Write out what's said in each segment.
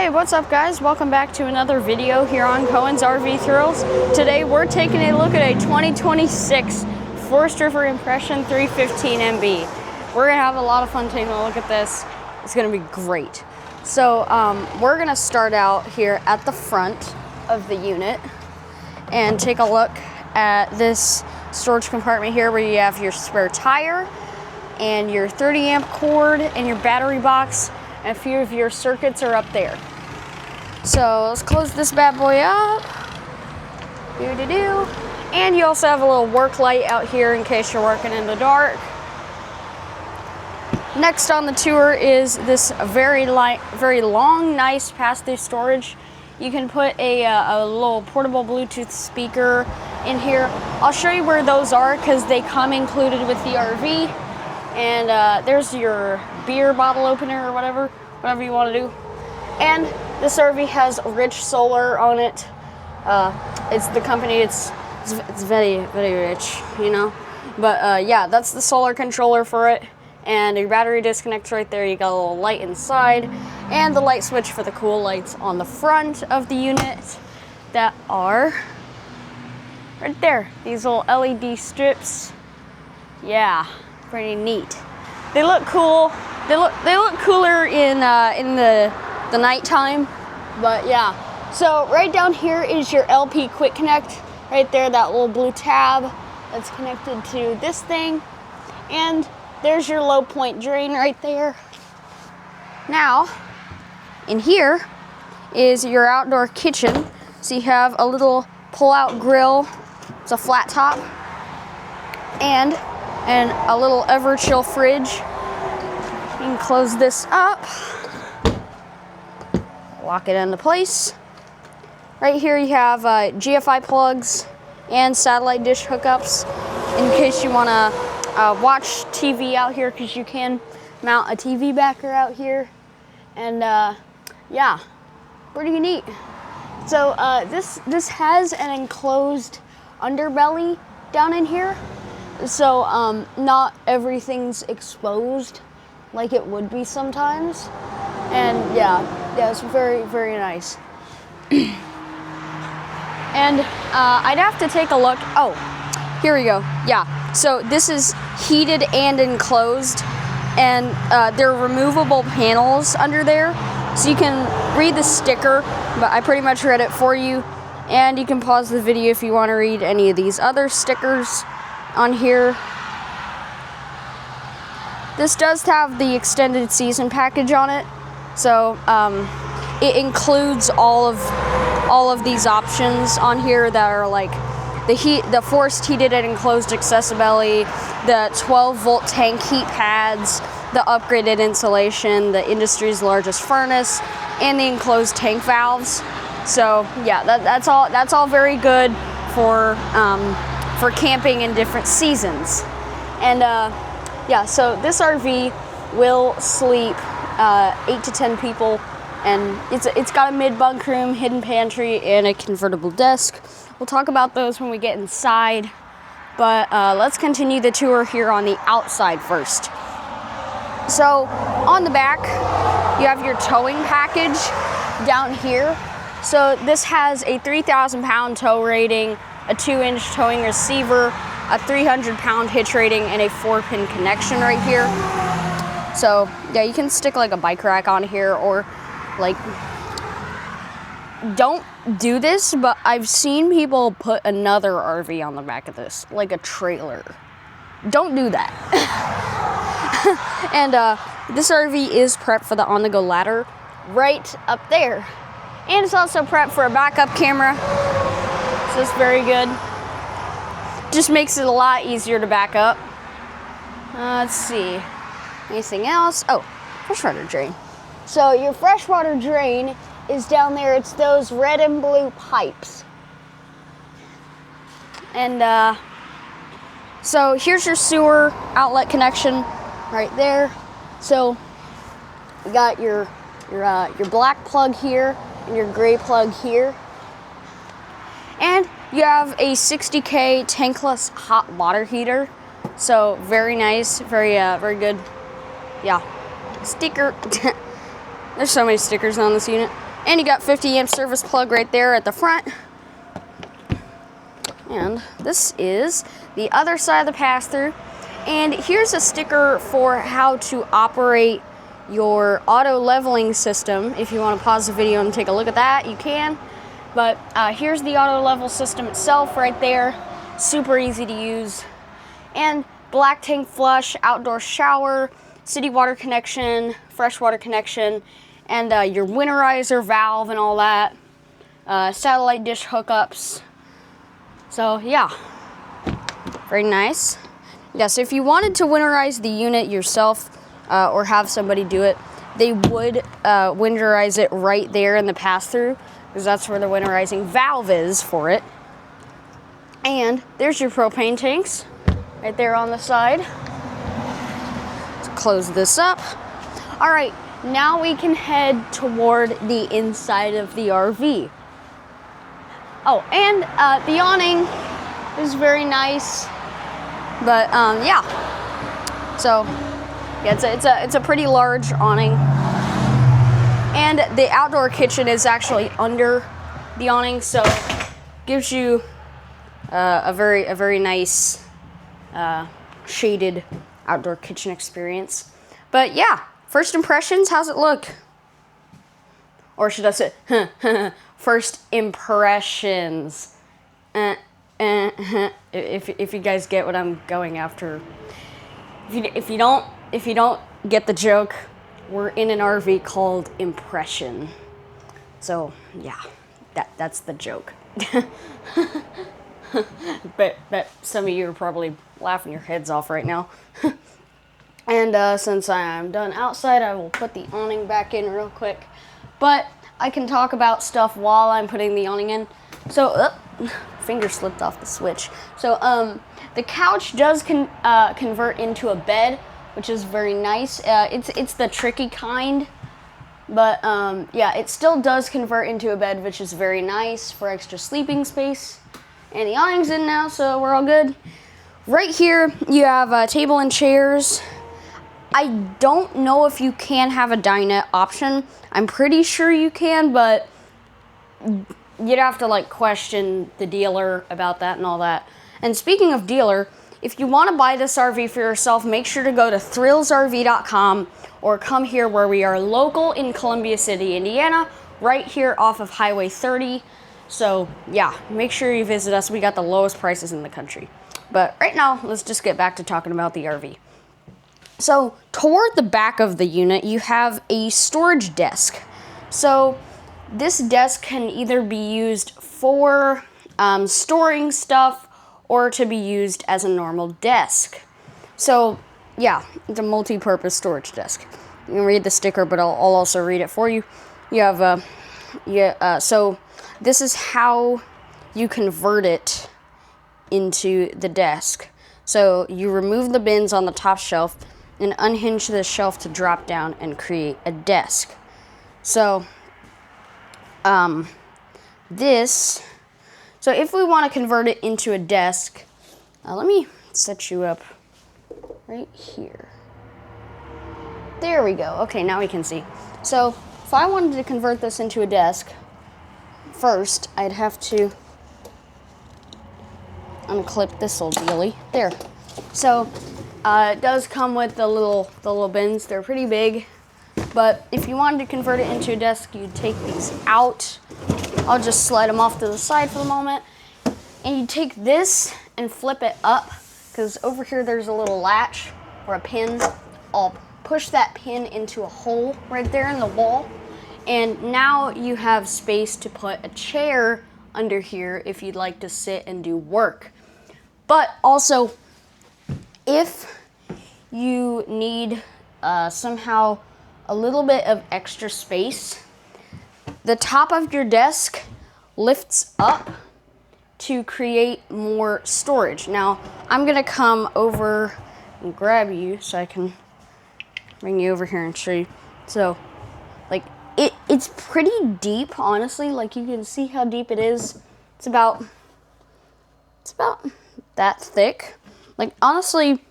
Hey, what's up guys? Welcome back to another video here on Cohen's RV Thrills. Today we're taking a look at a 2026 Forest River Impression 315 MB. We're gonna have a lot of fun taking a look at this. It's gonna be great. So we're gonna start out here at the front of the unit and take a look at this storage compartment here where you have your spare tire and your 30 amp cord and your battery box. And a few of your circuits are up there. So let's close this bad boy up. And you also have a little work light out here in case you're working in the dark. Next on the tour is this very long, nice pass-through storage. You can put a little portable Bluetooth speaker in here. I'll show you where those are because they come included with the RV. And there's your beer bottle opener or whatever you want to do. And this RV has rich solar on it. It's the company, it's very, very rich, you know. But yeah, that's the solar controller for it. And your battery disconnects right there. You got a little light inside. And the light switch for the cool lights on the front of the unit that are right there. These little LED strips. Yeah. Pretty neat. They look cool. They look cooler in the nighttime, but yeah. So right down here is your LP Quick Connect. Right there, that little blue tab that's connected to this thing, and there's your low point drain right there. Now, in here is your outdoor kitchen. So you have a little pull-out grill. It's a flat top, and a little ever-chill fridge. You can close this up, lock it into place. Right here you have GFI plugs and satellite dish hookups in case you want to watch TV out here, because you can mount a TV backer out here. And yeah, pretty neat. So this has an enclosed underbelly down in here. So not everything's exposed like it would be sometimes. And yeah, it's very, very nice. And I'd have to take a look. Oh, here we go. Yeah, so this is heated and enclosed, and there are removable panels under there. So you can read the sticker, but I pretty much read it for you. And you can pause the video if you want to read any of these other stickers on here. This does have the extended season package on it, so it includes all of these options on here that are like the forced heated and enclosed accessibility, the 12-volt tank heat pads, the upgraded insulation, the industry's largest furnace, and the enclosed tank valves. So yeah, that's all very good for camping in different seasons. And yeah, so this RV will sleep 8 to 10 people, and it's got a mid-bunk room, hidden pantry, and a convertible desk. We'll talk about those when we get inside, but let's continue the tour here on the outside first. So on the back, you have your towing package down here. So this has a 3,000-pound tow rating, a 2-inch towing receiver, a 300-pound hitch rating, and a 4-pin connection right here. So yeah, you can stick like a bike rack on here, or like, don't do this, but I've seen people put another RV on the back of this, like a trailer. Don't do that. And this RV is prepped for the on-the-go ladder right up there. And it's also prepped for a backup camera, so it's very good. Just makes it a lot easier to back up. Let's see, anything else? Oh, freshwater drain. So your freshwater drain is down there. It's those red and blue pipes. And so here's your sewer outlet connection right there. So you got your black plug here and your gray plug here. And you have a 60K tankless hot water heater. So very nice, very good. Yeah, sticker. There's so many stickers on this unit. And you got 50 amp service plug right there at the front. And this is the other side of the pass-through. And here's a sticker for how to operate your auto leveling system. If you want to pause the video and take a look at that, you can. But here's the auto level system itself right there. Super easy to use. And black tank flush, outdoor shower, city water connection, fresh water connection, and your winterizer valve and all that. Satellite dish hookups. So yeah, very nice. Yeah, so if you wanted to winterize the unit yourself or have somebody do it, they would winterize it right there in the pass-through, because that's where the winterizing valve is for it. And there's your propane tanks right there on the side. Let's close this up. All right, now we can head toward the inside of the RV. Oh, and the awning is very nice. But yeah, so yeah, it's a pretty large awning. And the outdoor kitchen is actually under the awning, so gives you a very nice shaded outdoor kitchen experience. But yeah, first impressions, how's it look? Or should I say, first impressions? If you guys get what I'm going after. If you don't get the joke, we're in an RV called Impression. So yeah, that's the joke. but some of you are probably laughing your heads off right now. And since I'm done outside, I will put the awning back in real quick. But I can talk about stuff while I'm putting the awning in. So, finger slipped off the switch. So, the couch does convert into a bed, which is very nice. It's the tricky kind, but yeah, it still does convert into a bed, which is very nice for extra sleeping space. And the awning's in now, so we're all good. Right here, you have a table and chairs. I don't know if you can have a dinette option. I'm pretty sure you can, but you'd have to like question the dealer about that and all that. And speaking of dealer, if you want to buy this RV for yourself, make sure to go to thrillsrv.com or come here where we are local in Columbia City, Indiana, right here off of Highway 30. So yeah, make sure you visit us. We got the lowest prices in the country. But right now, let's just get back to talking about the RV. So toward the back of the unit, you have a storage desk. So this desk can either be used for storing stuff or to be used as a normal desk. So yeah, it's a multi-purpose storage desk. You can read the sticker, but I'll also read it for you. You have so this is how you convert it into the desk. So you remove the bins on the top shelf and unhinge the shelf to drop down and create a desk. So so if we want to convert it into a desk, let me set you up right here. There we go. Okay, now we can see. So if I wanted to convert this into a desk, first I'd have to unclip this old dealie. There. So it does come with the little bins. They're pretty big. But if you wanted to convert it into a desk, you'd take these out. I'll just slide them off to the side for the moment. And you take this and flip it up, because over here there's a little latch or a pin. I'll push that pin into a hole right there in the wall. And now you have space to put a chair under here if you'd like to sit and do work. But also, if you need somehow a little bit of extra space, the top of your desk lifts up to create more storage. Now, I'm gonna come over and grab you so I can bring you over here and show you. So, like, it's pretty deep, honestly. Like, you can see how deep it is. It's about that thick. Like, honestly,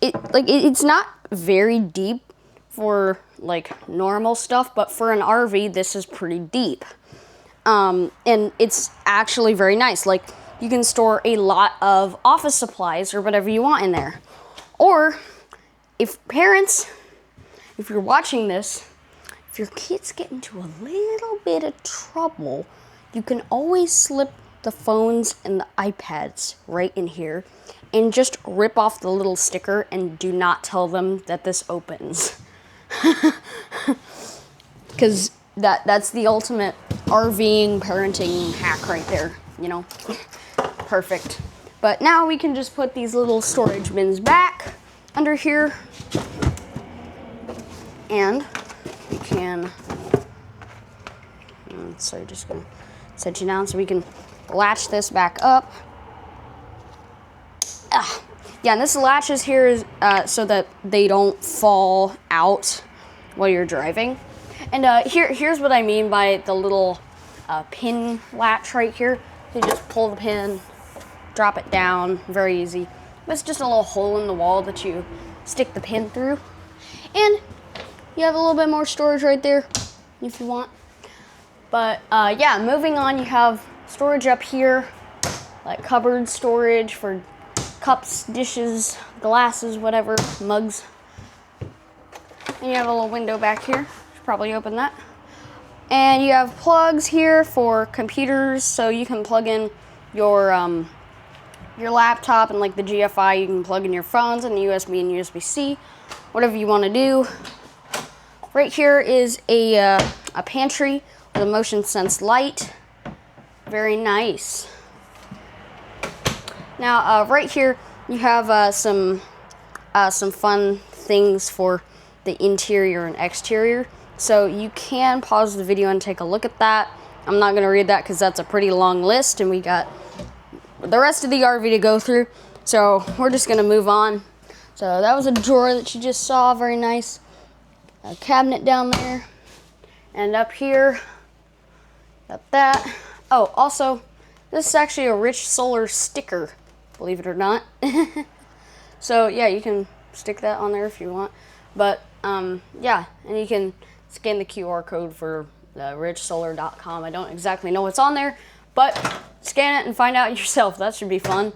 it's not very deep for like normal stuff, but for an RV, this is pretty deep. And it's actually very nice. Like, you can store a lot of office supplies or whatever you want in there. Or, if you're watching this, if your kids get into a little bit of trouble, you can always slip the phones and the iPads right in here and just rip off the little sticker and do not tell them that this opens. Because that's the ultimate RVing parenting hack right there, you know. Perfect. But now we can just put these little storage bins back under here, and we can, so just gonna set you down so we can latch this back up. Yeah, and this latches here is so that they don't fall out while you're driving. And here's what I mean by the little pin latch right here. You just pull the pin, drop it down, very easy. It's just a little hole in the wall that you stick the pin through. And you have a little bit more storage right there if you want. But yeah, moving on, you have storage up here, like cupboard storage for cups, dishes, glasses, whatever, mugs. And you have a little window back here. Should probably open that. And you have plugs here for computers, so you can plug in your laptop and like the GFI. You can plug in your phones and USB and USB-C, whatever you want to do. Right here is a pantry with a motion sense light. Very nice. Now, right here you have some fun things for the interior and exterior. So you can pause the video and take a look at that. I'm not going to read that because that's a pretty long list, and we got the rest of the RV to go through. So we're just going to move on. So that was a drawer that you just saw, very nice. A cabinet down there. And up here, got that. Oh, also, this is actually a Rich Solar sticker, believe it or not. So yeah, you can stick that on there if you want. But yeah, and you can scan the QR code for richsolar.com. I don't exactly know what's on there, but scan it and find out yourself. That should be fun.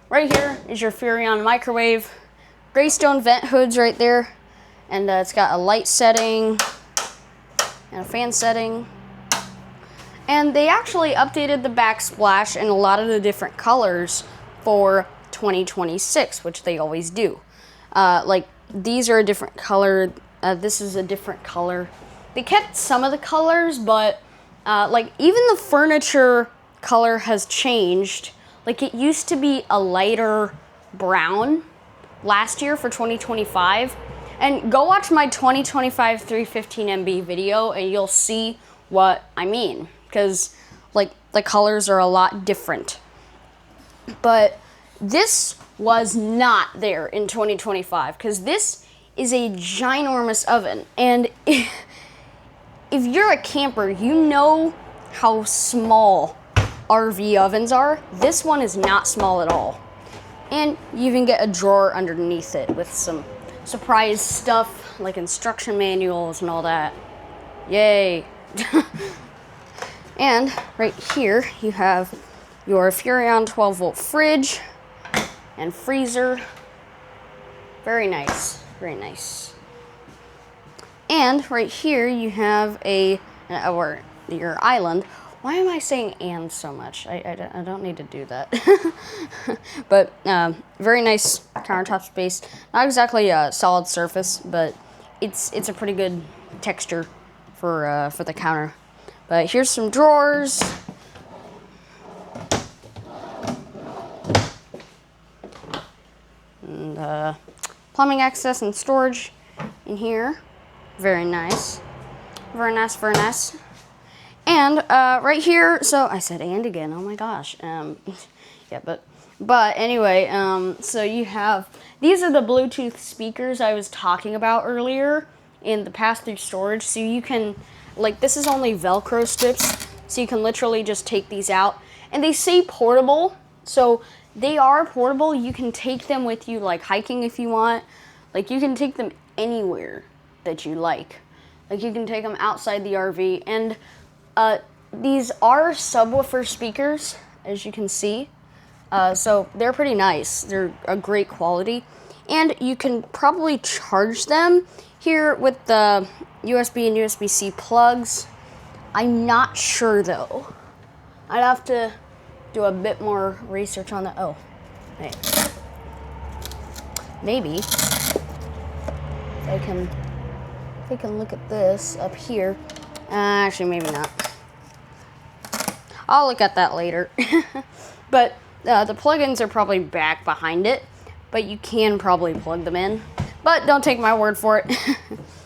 Right here is your Furrion microwave. Greystone vent hoods right there. And it's got a light setting and a fan setting. And they actually updated the backsplash in a lot of the different colors for 2026, which they always do. Like, these are a different color. This is a different color. They kept some of the colors, but like even the furniture color has changed. Like, it used to be a lighter brown last year for 2025. And go watch my 2025 315 MB video and you'll see what I mean. Because like the colors are a lot different. But this was not there in 2025 because this is a ginormous oven. And if you're a camper, you know how small RV ovens are. This one is not small at all. And you even get a drawer underneath it with some surprise stuff like instruction manuals and all that. Yay. And right here you have your Furrion 12-volt fridge and freezer. Very nice, very nice. And right here you have or your island. Why am I saying "and" so much? I don't need to do that. But very nice countertop space. Not exactly a solid surface, but it's a pretty good texture for the counter. But here's some drawers. And plumbing access and storage in here. Very nice. Very nice, very nice. And right here, so I said "and" again, oh my gosh. Yeah, but anyway, so you have, these are the Bluetooth speakers I was talking about earlier in the pass-through storage. So you can, like, this is only Velcro strips, so you can literally just take these out. And they say portable, so they are portable. You can take them with you, like hiking if you want. Like, you can take them anywhere that you like. Like you can take them outside the RV, and these are subwoofer speakers, as you can see. So they're pretty nice. They're a great quality, and you can probably charge them here with the USB and USB-C plugs. I'm not sure though. I'd have to do a bit more research on that. Oh, hey. Maybe I can look at this up here. Actually, maybe not. I'll look at that later. But the plugins are probably back behind it, but you can probably plug them in. But don't take my word for it.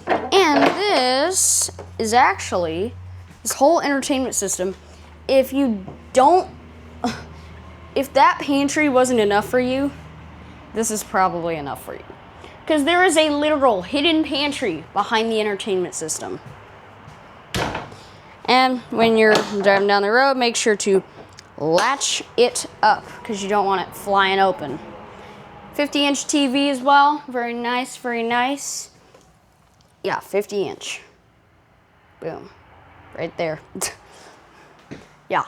And this is actually, this whole entertainment system, if that pantry wasn't enough for you, this is probably enough for you. Because there is a literal hidden pantry behind the entertainment system. And when you're driving down the road, make sure to latch it up because you don't want it flying open. 50-inch TV as well. Very nice, very nice. Yeah, 50-inch. Boom. Right there. Yeah.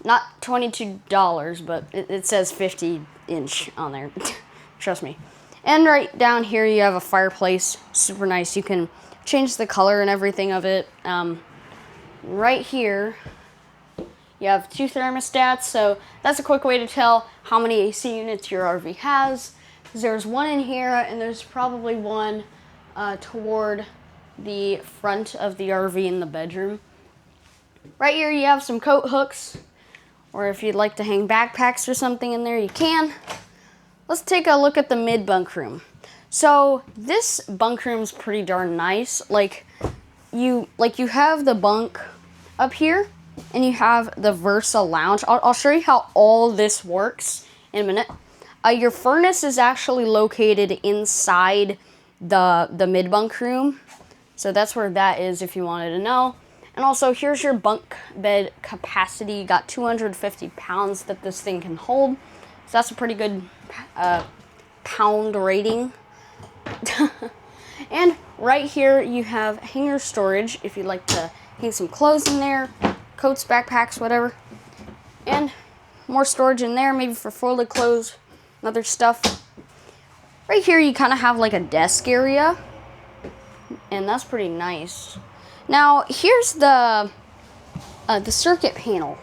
Not $22, but it says 50-inch on there. Trust me. And right down here you have a fireplace. Super nice. You can change the color and everything of it. Right here you have 2 thermostats, so that's a quick way to tell how many AC units your RV has. There's one in here, and there's probably one toward the front of the RV in the bedroom. Right here you have some coat hooks, or if you'd like to hang backpacks or something in there, you can. Let's take a look at the mid-bunk room. So this bunk room's pretty darn nice. Like you have the bunk up here, and you have the Versa lounge. I'll show you how all this works in a minute. Your furnace is actually located inside the mid-bunk room. So that's where that is if you wanted to know. And also here's your bunk bed capacity. You got 250 pounds that this thing can hold. So that's a pretty good pound rating. And right here you have hanger storage if you'd like to hang some clothes in there, coats, backpacks, whatever. And more storage in there, maybe for folded clothes and other stuff. Right here you kind of have like a desk area, and that's pretty nice. Now here's the circuit panel.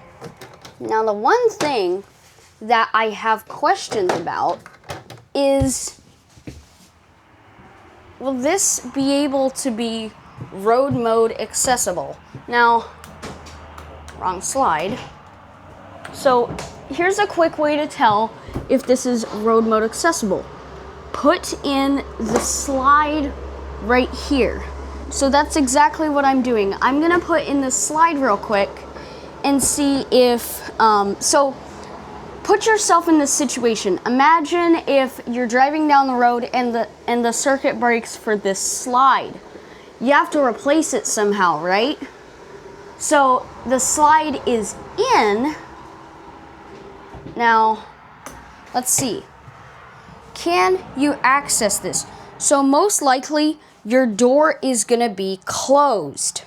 Now the one thing that I have questions about is, will this be able to be road mode accessible? Now, wrong slide. So here's a quick way to tell if this is road mode accessible. Put in the slide right here. So that's exactly what I'm doing. I'm gonna put in the slide real quick and see if, so put yourself in this situation. Imagine if you're driving down the road and the circuit breaks for this slide. You have to replace it somehow, right? So the slide is in. Now, let's see. Can you access this? So most likely your door is gonna be closed.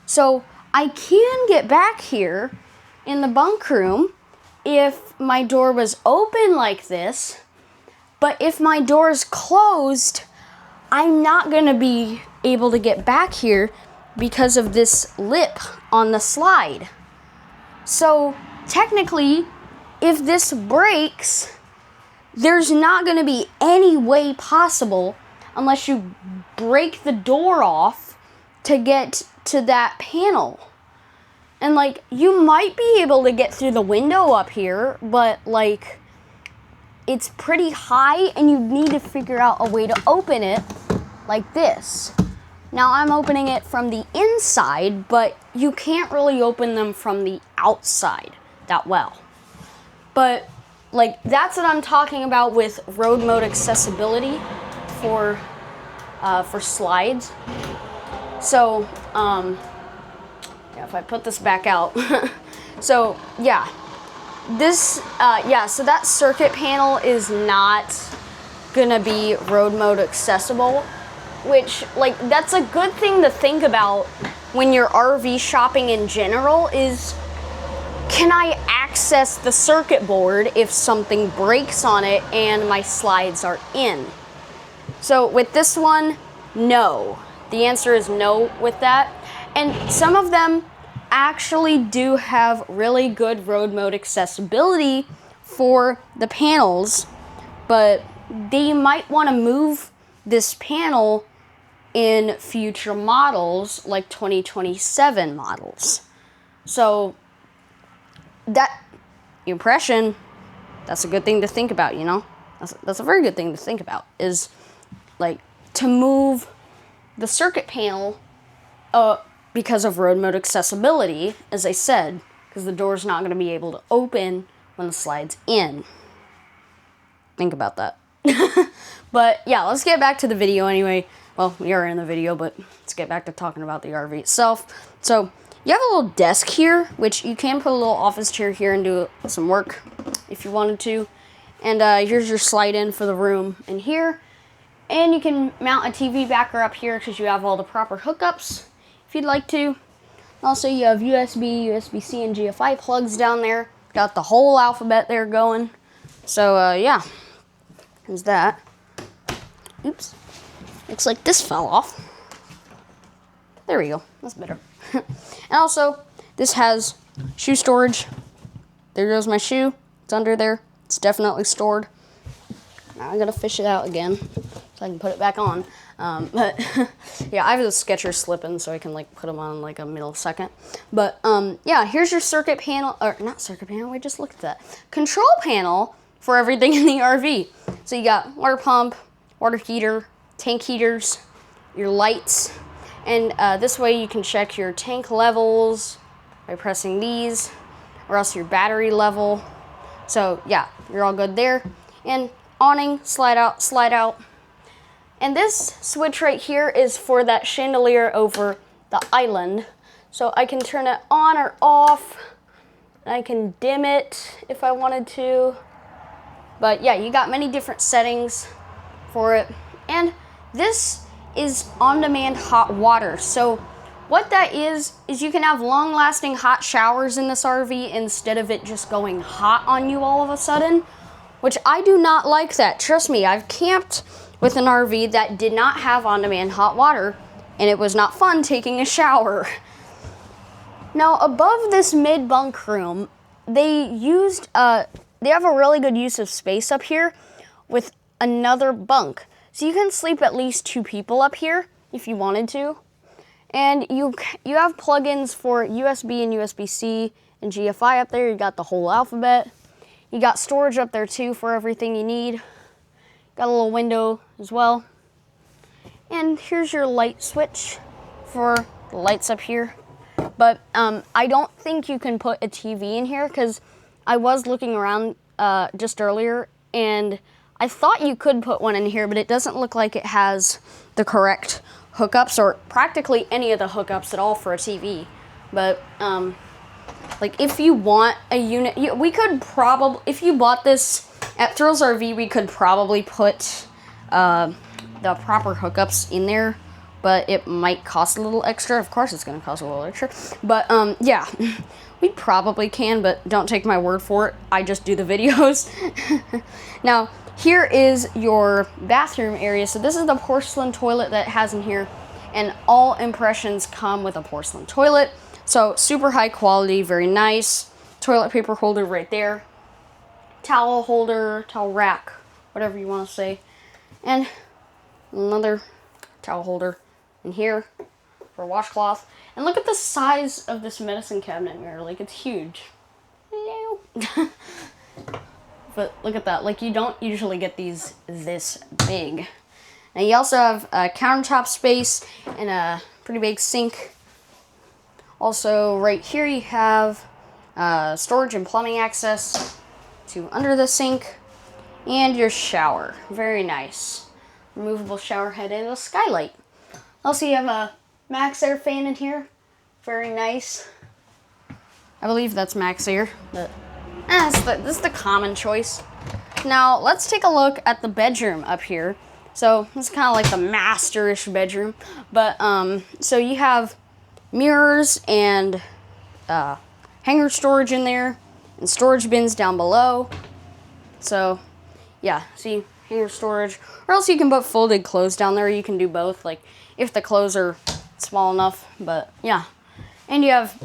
So I can get back here in the bunk room if my door was open like this, but if my door is closed, I'm not gonna be able to get back here because of this lip on the slide. So technically, if this breaks, there's not gonna be any way possible unless you break the door off to get to that panel. And like, you might be able to get through the window up here, but like, it's pretty high and you need to figure out a way to open it like this. Now I'm opening it from the inside, but you can't really open them from the outside that well. But like, that's what I'm talking about with road mode accessibility for slides. So, yeah, if I put this back out. So yeah, this, so that circuit panel is not gonna be road mode accessible. which, like, that's a good thing to think about when you're RV shopping in general is, can I access the circuit board if something breaks on it and my slides are in? So with this one, no. The answer is no with that. And some of them actually do have really good road mode accessibility for the panels, but they might want to move this panel in future models, like 2027 models. So that impression, that's a good thing to think about, you know? That's a very good thing to think about, is like to move the circuit panel because of road mode accessibility, as I said, because the door's not going to be able to open when the slide's in. Think about that. But yeah, let's get back to the video anyway. Well, we are in the video, but let's get back to talking about the RV itself. So you have a little desk here, which you can put a little office chair here and do some work if you wanted to. And here's your slide in for the room in here. And you can mount a TV backer up here because you have all the proper hookups if you'd like to. Also, you have USB, USB-C, and GFI plugs down there. Got the whole alphabet there going. So, yeah, there's that. Oops. Looks like this fell off. There we go. That's better. And also, this has shoe storage. There goes my shoe. It's under there. It's definitely stored. Now I gotta fish it out again so I can put it back on. But yeah, I have the Skechers slip-in so I can like put them on like a millisecond. But yeah, here's your circuit panel, or not circuit panel, we just looked at that. Control panel for everything in the RV. So you got water pump, water heater, tank heaters, your lights, and this way you can check your tank levels by pressing these, or else your battery level. So yeah, you're all good there. And awning, slide out, slide out. And this switch right here is for that chandelier over the island. So I can turn it on or off. I can dim it if I wanted to. But yeah, you got many different settings for it. And this is on-demand hot water. So what that is you can have long-lasting hot showers in this RV instead of it just going hot on you all of a sudden, which I do not like that. Trust me, I've camped with an RV that did not have on-demand hot water, and it was not fun taking a shower. Now, above this mid-bunk room, they have a really good use of space up here with another bunk. So you can sleep at least 2 people up here if you wanted to. And you have plugins for USB and USB-C and GFI up there. You got the whole alphabet. You got storage up there too for everything you need. Got a little window as well. And here's your light switch for the lights up here. But I don't think you can put a TV in here because I was looking around just earlier and I thought you could put one in here, but it doesn't look like it has the correct hookups or practically any of the hookups at all for a TV. But like if you want a unit, we could probably, if you bought this at Thrills RV, we could probably put the proper hookups in there, but it might cost a little extra. Of course it's going to cost a little extra, but yeah, we probably can, but don't take my word for it. I just do the videos. Now, here is your bathroom area. So this is the porcelain toilet that it has in here, and all impressions come with a porcelain toilet. So super high quality, very nice. Toilet paper holder right there. Towel holder, towel rack, whatever you want to say. And another towel holder in here for washcloth. And look at the size of this medicine cabinet mirror. Like, it's huge. Hello. But look at that. Like, you don't usually get these this big. Now, you also have a countertop space and a pretty big sink. Also, right here you have storage and plumbing access to under the sink. And your shower. Very nice. Removable shower head and a skylight. Also, you have a Max Air fan in here. Very nice. I believe that's Max Air, but this is the common choice. Now, let's take a look at the bedroom up here. So it's kind of like the master-ish bedroom. But so you have mirrors and hanger storage in there and storage bins down below. So yeah, see, hanger storage, or else you can put folded clothes down there. You can do both, like if the clothes are small enough. But yeah, and you have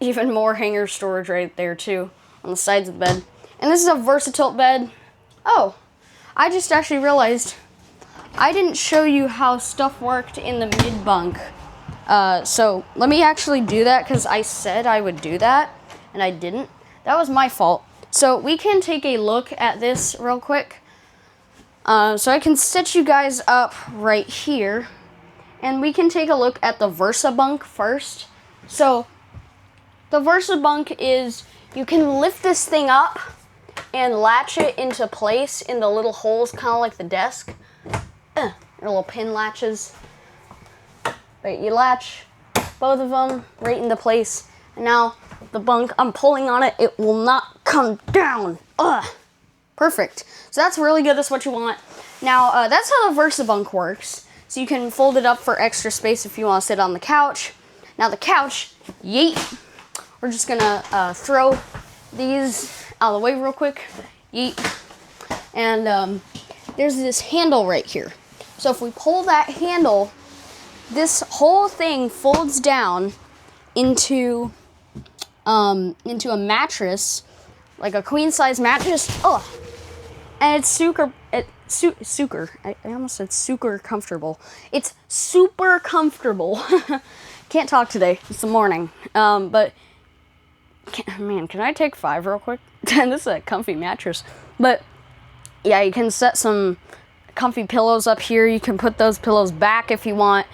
even more hanger storage right there too on the sides of the bed. And this is a versatile bed. Oh, I just actually realized I didn't show you how stuff worked in the mid-bunk. So let me actually do that, because I said I would do that and I didn't. That was my fault. So we can take a look at this real quick. So I can set you guys up right here, and we can take a look at the VersaBunk first. So the VersaBunk is, you can lift this thing up and latch it into place in the little holes, kind of like the desk. They're little pin latches. Right, you latch both of them right into place. And now the bunk, I'm pulling on it, it will not come down. Ugh. Perfect. So that's really good. That's what you want. Now, that's how the VersaBunk works. So you can fold it up for extra space if you want to sit on the couch. Now the couch, yeet. We're just gonna throw these out of the way real quick. Yeet. And there's this handle right here. So if we pull that handle, this whole thing folds down into a mattress, like a queen size mattress. Ugh. And it's super I almost said super comfortable. It's super comfortable. Can't talk today. It's the morning. But man, can I take 5 real quick? This is a comfy mattress. But yeah, you can set some comfy pillows up here. You can put those pillows back if you want.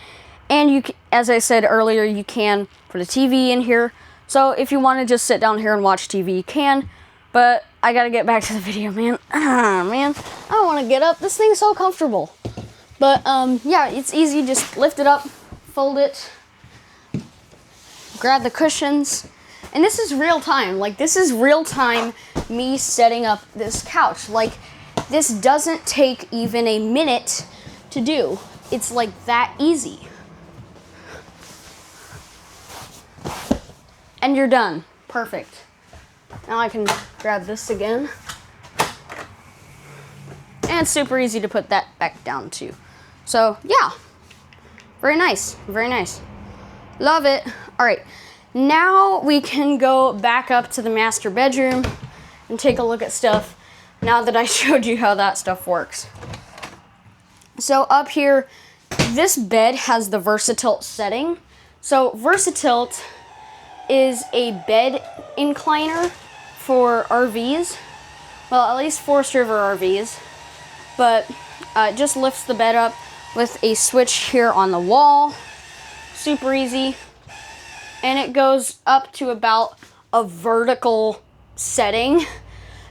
And you can, as I said earlier, you can put a TV in here. So if you want to just sit down here and watch TV, you can. But I gotta get back to the video, man. Man, I don't want to get up. This thing's so comfortable. But yeah, it's easy. Just lift it up, fold it, grab the cushions. And this is real time. Like, this is real time me setting up this couch. Like, this doesn't take even a minute to do. It's like that easy. And you're done. Perfect. Now I can grab this again. And it's super easy to put that back down too. So yeah, very nice, very nice. Love it. All right, now we can go back up to the master bedroom and take a look at stuff now that I showed you how that stuff works. So up here, this bed has the VersaTilt setting. So VersaTilt is a bed incliner for RVs. Well, at least Forest River RVs. But it just lifts the bed up with a switch here on the wall. Super easy. And it goes up to about a vertical setting.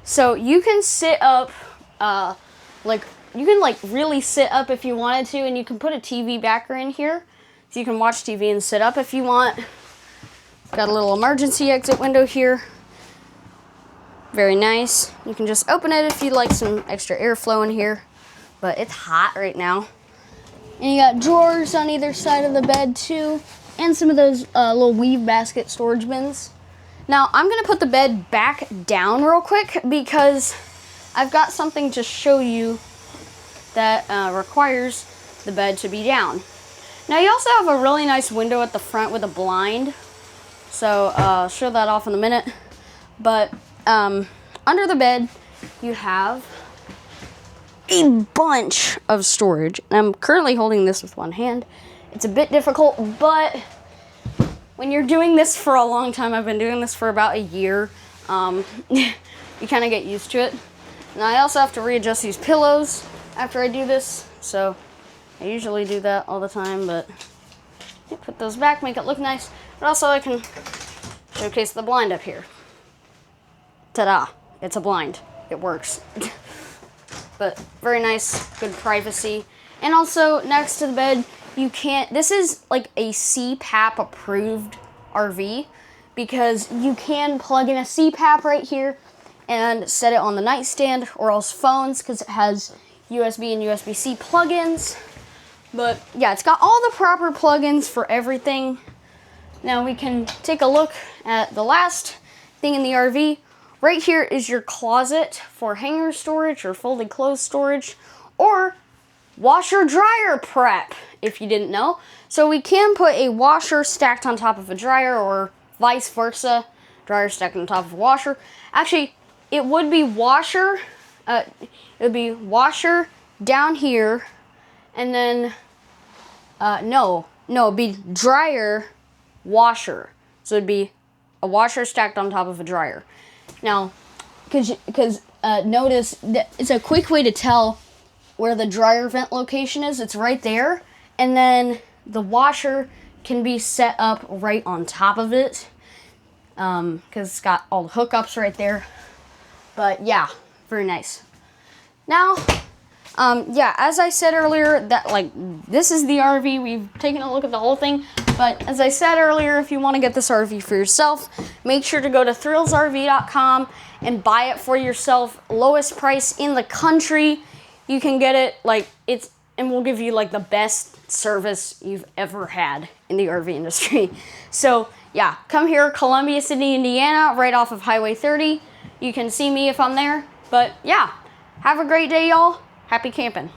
So you can sit up, you can really sit up if you wanted to, and you can put a TV backer in here. So you can watch TV and sit up if you want. Got a little emergency exit window here. Very nice. You can just open it if you'd like some extra airflow in here. But it's hot right now. And you got drawers on either side of the bed too. And some of those little weave basket storage bins. Now I'm going to put the bed back down real quick because I've got something to show you that requires the bed to be down. Now you also have a really nice window at the front with a blind. So I'll show that off in a minute. But under the bed, you have a bunch of storage. And I'm currently holding this with one hand. It's a bit difficult, but when you're doing this for a long time, I've been doing this for about a year, you kind of get used to it. Now I also have to readjust these pillows after I do this. So I usually do that all the time, but put those back, make it look nice. But also I can showcase the blind up here. Ta-da, it's a blind. It works. But very nice, good privacy. And also next to the bed, you can't, this is like a CPAP approved RV because you can plug in a CPAP right here and set it on the nightstand or else phones because it has USB and USB-C plugins. But yeah, it's got all the proper plugins for everything. Now we can take a look at the last thing in the RV. Right here is your closet for hanger storage or folded clothes storage, or washer dryer prep, if you didn't know. So we can put a washer stacked on top of a dryer, or vice versa, dryer stacked on top of a washer. Actually, it would be washer, down here, and then, no, it'd be dryer, washer. So it'd be a washer stacked on top of a dryer. Now, because notice that it's a quick way to tell where the dryer vent location is. It's right there, and then the washer can be set up right on top of it, because it's got all the hookups right there. But yeah, very nice. Now, yeah, as I said earlier, that this is the RV. We've taken a look at the whole thing, but as I said earlier, if you want to get this RV for yourself, make sure to go to thrillsrv.com and buy it for yourself. Lowest price in the country. You can get it and we'll give you the best service you've ever had in the RV industry. So yeah, come here, Columbia City, Indiana, right off of Highway 30. You can see me if I'm there. But yeah, have a great day, y'all. Happy camping.